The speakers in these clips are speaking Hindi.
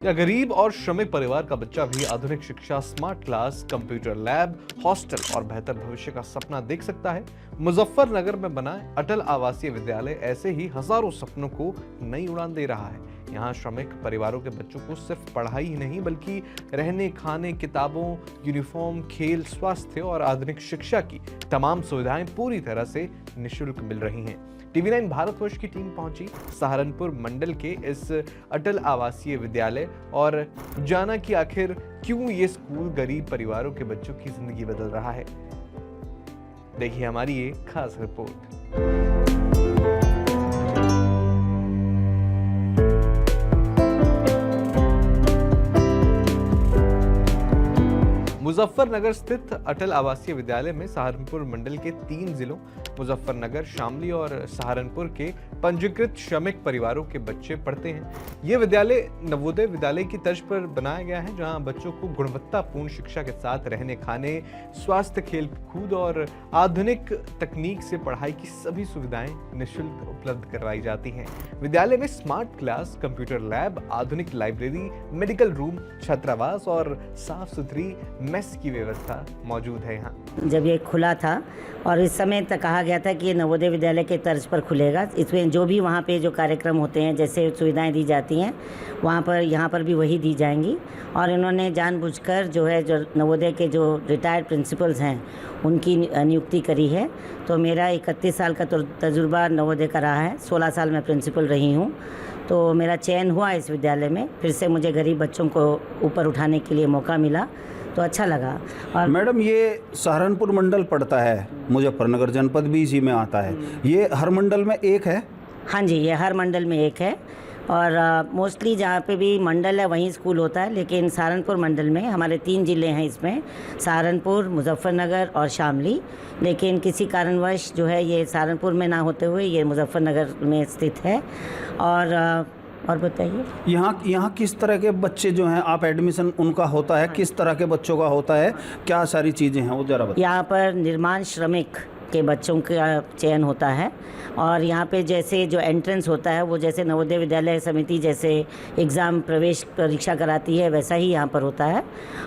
या गरीब और श्रमिक परिवार का बच्चा भी आधुनिक शिक्षा, smart class, computer lab, hostel और बेहतर भविष्य का सपना देख सकता है। मुजफ्फरनगर में बना अटल आवासीय विद्यालय ऐसे ही हजारों सपनों को नई उड़ान दे रहा है। यहाँ श्रमिक परिवारों के बच्चों को सिर्फ पढ़ाई ही नहीं बल्कि रहने, खाने, किताबों, यूनिफॉर्म, खेल, स्वास्थ्य और आधुनिक शिक्षा की तमाम सुविधाएं पूरी तरह से निःशुल्क मिल रही हैं। TV9 भारतवर्ष की टीम पहुंची सहारनपुर मंडल के इस अटल आवासीय विद्यालय और जाना कि आखिर क्यों ये स्कूल गरीब परिवारों के बच्चों की जिंदगी बदल रहा है। देखिए हमारी ये खास रिपोर्ट। मुजफ्फरनगर स्थित अटल आवासीय विद्यालय में सहारनपुर मंडल के 3 जिलों मुजफ्फरनगर, शामली और सहारनपुर के पंजीकृत श्रमिक परिवारों के बच्चे पढ़ते हैं। ये विद्यालय नवोदय विद्यालय की तर्ज पर बनाया गया है, जहां बच्चों को गुणवत्तापूर्ण शिक्षा के साथ रहने, खाने, स्वास्थ्य, खेल कूद और आधुनिक तकनीक से पढ़ाई की सभी सुविधाएं निःशुल्क उपलब्ध करवाई जाती हैं। विद्यालय में स्मार्ट क्लास, कंप्यूटर लैब, आधुनिक लाइब्रेरी, मेडिकल रूम, छात्रावास और साफ सुथरी मेस की व्यवस्था मौजूद है। यहाँ जब ये खुला था और इस समय तक कहा गया था कि ये नवोदय विद्यालय के तर्ज पर खुलेगा, इसमें जो भी वहाँ पे जो कार्यक्रम होते हैं, जैसे सुविधाएं दी जाती हैं, वहाँ पर यहाँ पर भी वही दी जाएंगी। और इन्होंने जानबूझकर जो है जो नवोदय के जो रिटायर्ड प्रिंसिपल्स हैं उनकी नियुक्ति करी है। तो मेरा 31 साल का तजुर्बा नवोदय का रहा है, 16 साल मैं प्रिंसिपल रही हूँ। तो मेरा चयन हुआ इस विद्यालय में, फिर से मुझे गरीब बच्चों को ऊपर उठाने के लिए मौका मिला, तो अच्छा लगा। और मैडम, ये सहारनपुर मंडल पड़ता है, मुजफ्फरनगर जनपद भी इसी में आता है। ये हर मंडल में एक है? हाँ जी, ये हर मंडल में एक है और मोस्टली जहाँ पे भी मंडल है वहीं स्कूल होता है। लेकिन सहारनपुर मंडल में हमारे 3 ज़िले हैं, इसमें सहारनपुर, मुजफ्फरनगर और शामली। लेकिन किसी कारणवश जो है ये सहारनपुर में ना होते हुए ये मुजफ्फरनगर में स्थित है। और बताइए यहाँ किस तरह के बच्चे जो हैं, आप एडमिशन उनका होता है, किस तरह के बच्चों का होता है, क्या सारी चीज़ें हैं वो ज़रा बताइए। यहाँ पर निर्माण श्रमिक के बच्चों का चयन होता है और यहाँ पे जैसे जो एंट्रेंस होता है वो जैसे नवोदय विद्यालय समिति जैसे एग्ज़ाम प्रवेश परीक्षा कराती है वैसा ही यहाँ पर होता है।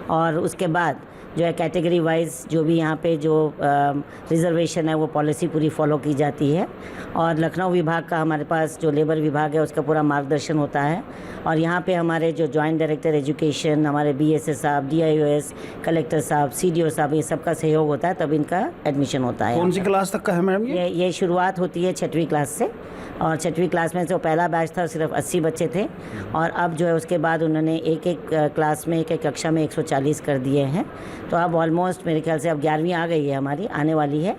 और उसके बाद जो है कैटेगरी वाइज जो भी यहाँ पे जो रिज़र्वेशन है वो पॉलिसी पूरी फॉलो की जाती है। और लखनऊ विभाग का हमारे पास जो लेबर विभाग है उसका पूरा मार्गदर्शन होता है। और यहाँ पे हमारे जो जॉइंट डायरेक्टर एजुकेशन, हमारे BSS साहब, DIOS, कलेक्टर साहब, CDO साहब, ये सबका सहयोग होता है, तब इनका एडमिशन होता है। कौन सी क्लास तक का है मैडम? ये शुरुआत होती है 6वीं क्लास से और 6वीं क्लास में जो पहला बैच था सिर्फ 80 बच्चे थे और अब जो है उसके बाद उन्होंने एक क्लास में, एक कक्षा में 140 कर दिए हैं। तो अब ऑलमोस्ट मेरे ख्याल से अब 11वीं आ गई है, हमारी आने वाली है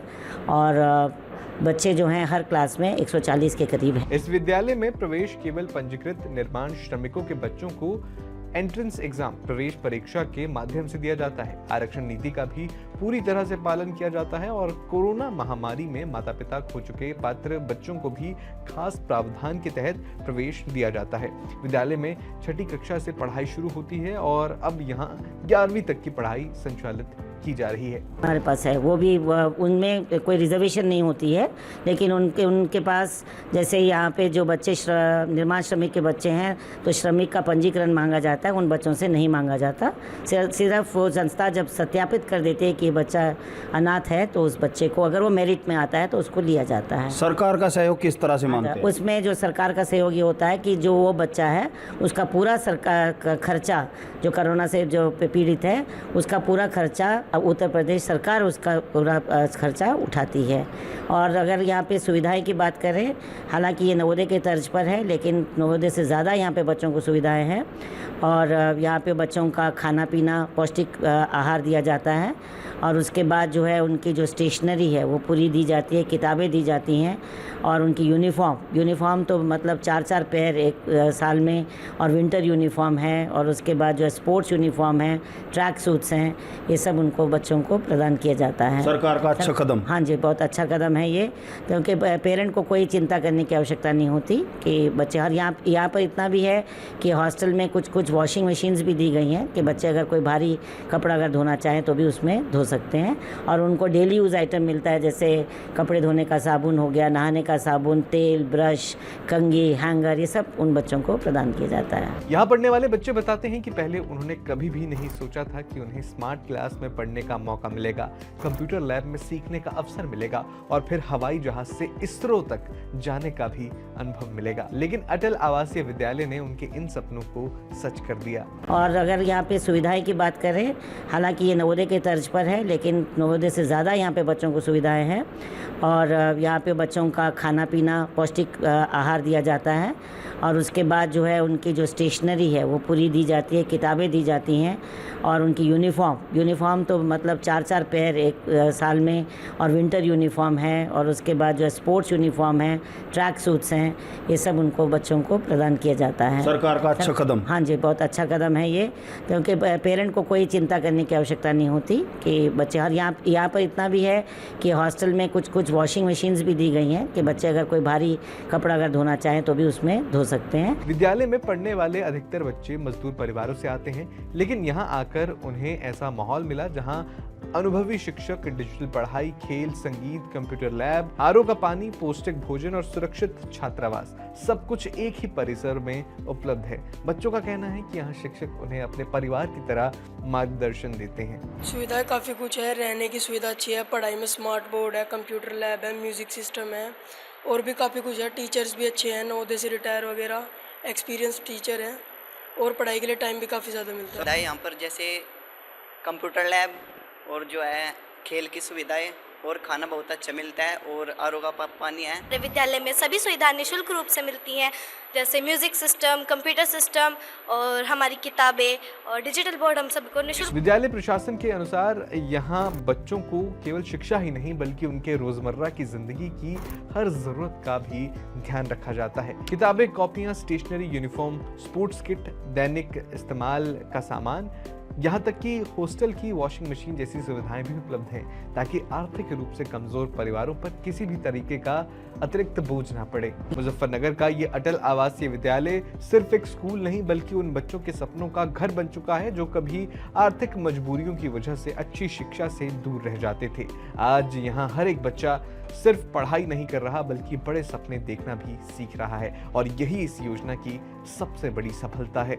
और बच्चे जो हैं हर क्लास में 140 के करीब हैं। इस विद्यालय में प्रवेश केवल पंजीकृत निर्माण श्रमिकों के बच्चों को एंट्रेंस एग्जाम, प्रवेश परीक्षा के माध्यम से दिया जाता है। आरक्षण नीति का भी पूरी तरह से पालन किया जाता है और कोरोना महामारी में माता पिता खो चुके पात्र बच्चों को भी खास प्रावधान के तहत प्रवेश दिया जाता है। विद्यालय में 6ठी कक्षा से पढ़ाई शुरू होती है और अब यहाँ 11वीं तक की पढ़ाई संचालित की जा रही है। हमारे पास है वो भी, उनमें कोई रिजर्वेशन नहीं होती है, लेकिन उनके पास जैसे यहाँ पे जो बच्चे निर्माण श्रमिक के बच्चे हैं तो श्रमिक का पंजीकरण मांगा जाता है, उन बच्चों से नहीं मांगा जाता। सिर्फ वो संस्था जब सत्यापित कर देते हैं कि बच्चा अनाथ है तो उस बच्चे को, अगर वो मेरिट में आता है तो उसको लिया जाता है। सरकार का सहयोग किस तरह से मांगते हैं? उसमें जो सरकार का सहयोग ये होता है कि जो वो बच्चा है उसका पूरा सरकार का खर्चा, जो कोरोना से जो पीड़ित है उसका पूरा खर्चा उत्तर प्रदेश सरकार उसका पूरा खर्चा उठाती है। और अगर यहाँ पे सुविधाएं की बात करें, हालांकि ये नवोदय के तर्ज पर है लेकिन नवोदय से ज़्यादा यहाँ पे बच्चों को सुविधाएं हैं। और यहाँ पे बच्चों का खाना पीना, पौष्टिक आहार दिया जाता है और उसके बाद जो है उनकी जो स्टेशनरी है वो पूरी दी जाती है, किताबें दी जाती हैं और उनकी यूनिफॉर्म तो मतलब 4-4 पेयर एक साल में, और विंटर यूनिफॉर्म है और उसके बाद जो है स्पोर्ट्स यूनिफॉर्म है, ट्रैक सूट्स हैं, ये सब उनको बच्चों को प्रदान किया जाता है। सरकार का अच्छा कदम। हाँ जी, बहुत अच्छा कदम है ये, क्योंकि पेरेंट को कोई चिंता करने की आवश्यकता नहीं होती कि बच्चे, और यहाँ पर इतना भी है कि हॉस्टल में कुछ वॉशिंग मशीन्स भी दी गई हैं कि बच्चे अगर कोई भारी कपड़ा अगर धोना चाहें तो भी उसमें धो सकते हैं। और उनको डेली यूज़ आइटम मिलता है, जैसे कपड़े धोने का साबुन हो गया, नहाने का साबुन, तेल, ब्रश, कंघी, हैंगर, ये सब उन बच्चों को प्रदान किया जाता है। यहाँ पढ़ने वाले बच्चे बताते हैं कि पहले उन्होंने कभी भी नहीं सोचा था कि उन्हें स्मार्ट क्लास में पढ़ने का मौका मिलेगा, कंप्यूटर लैब में सीखने का अवसर मिलेगा और फिर हवाई जहाज से इसरो तक जाने का भी अनुभव मिलेगा। लेकिन अटल आवासीय विद्यालय ने उनके इन सपनों को सच कर दिया। और अगर यहाँ पे सुविधाएं की बात करें, हालांकि ये नवोदय के तर्ज पर है, लेकिन नवोदय से ज़्यादा यहाँ पे बच्चों को सुविधाएं हैं। और यहाँ पे बच्चों का खाना पीना, पौष्टिक आहार दिया जाता है। और उसके बाद जो है उनकी जो स्टेशनरी है वो पूरी दी जाती है, किताबें दी जाती हैं। और उनकी यूनिफॉर्म तो मतलब 4-4 पेयर एक साल में, और विंटर यूनिफॉर्म है, और उसके बाद जो है स्पोर्ट्स यूनिफॉर्म है, ट्रैक सूट्स हैं, ये सब उनको बच्चों को प्रदान किया जाता है। सरकार का अच्छा कदम। हाँ जी, बहुत अच्छा कदम है ये, क्योंकि पेरेंट को कोई चिंता करने की आवश्यकता नहीं होती कि बच्चे, और यहाँ पर इतना भी है कि हॉस्टल में कुछ वॉशिंग मशीन्स भी दी गई हैं कि बच्चे अगर कोई भारी कपड़ा अगर धोना चाहें तो भी उसमें धो सकते हैं। विद्यालय में पढ़ने वाले अधिकतर बच्चे मजदूर परिवारों से आते हैं, लेकिन यहाँ आकर उन्हें ऐसा माहौल मिला जहाँ अनुभवी शिक्षक, डिजिटल पढ़ाई, खेल, संगीत, कंप्यूटर लैब, आरओ का पानी, पौष्टिक भोजन और सुरक्षित छात्रावास, सब कुछ एक ही परिसर में उपलब्ध है। बच्चों का कहना है कि यहाँ शिक्षक उन्हें अपने परिवार की तरह मार्गदर्शन देते हैं। सुविधाएं काफ़ी कुछ है, रहने की सुविधा अच्छी है, पढ़ाई में स्मार्ट बोर्ड है, कंप्यूटर लैब है, म्यूज़िक सिस्टम है, और भी काफ़ी कुछ है। टीचर्स भी अच्छे हैं, नवोदय से रिटायर वगैरह एक्सपीरियंस टीचर हैं, और पढ़ाई के लिए टाइम भी काफ़ी ज़्यादा मिलता है। यहाँ पर जैसे कंप्यूटर लैब और जो है खेल की सुविधाएं और खाना बहुत अच्छा मिलता है, और आरओ का पानी है। विद्यालय में सभी सुविधाएं निःशुल्क रूप से मिलती हैं, जैसे म्यूजिक सिस्टम, कंप्यूटर सिस्टम और हमारी किताबें और डिजिटल बोर्ड हम सबको निःशुल्क। विद्यालय प्रशासन के अनुसार यहाँ बच्चों को केवल शिक्षा ही नहीं बल्कि उनके रोजमर्रा की जिंदगी की हर जरूरत का भी ध्यान रखा जाता है। किताबें, कॉपियां, स्टेशनरी, यूनिफॉर्म, स्पोर्ट्स किट, दैनिक इस्तेमाल का सामान, यहाँ तक कि हॉस्टल की वॉशिंग मशीन जैसी सुविधाएं भी उपलब्ध हैं, ताकि आर्थिक रूप से कमजोर परिवारों पर किसी भी तरीके का अतिरिक्त बोझ ना पड़े। मुजफ्फरनगर का ये अटल आवासीय विद्यालय सिर्फ एक स्कूल नहीं बल्कि उन बच्चों के सपनों का घर बन चुका है जो कभी आर्थिक मजबूरियों की वजह से अच्छी शिक्षा से दूर रह जाते थे। आज यहाँ हर एक बच्चा सिर्फ पढ़ाई नहीं कर रहा बल्कि बड़े सपने देखना भी सीख रहा है, और यही इस योजना की सबसे बड़ी सफलता है।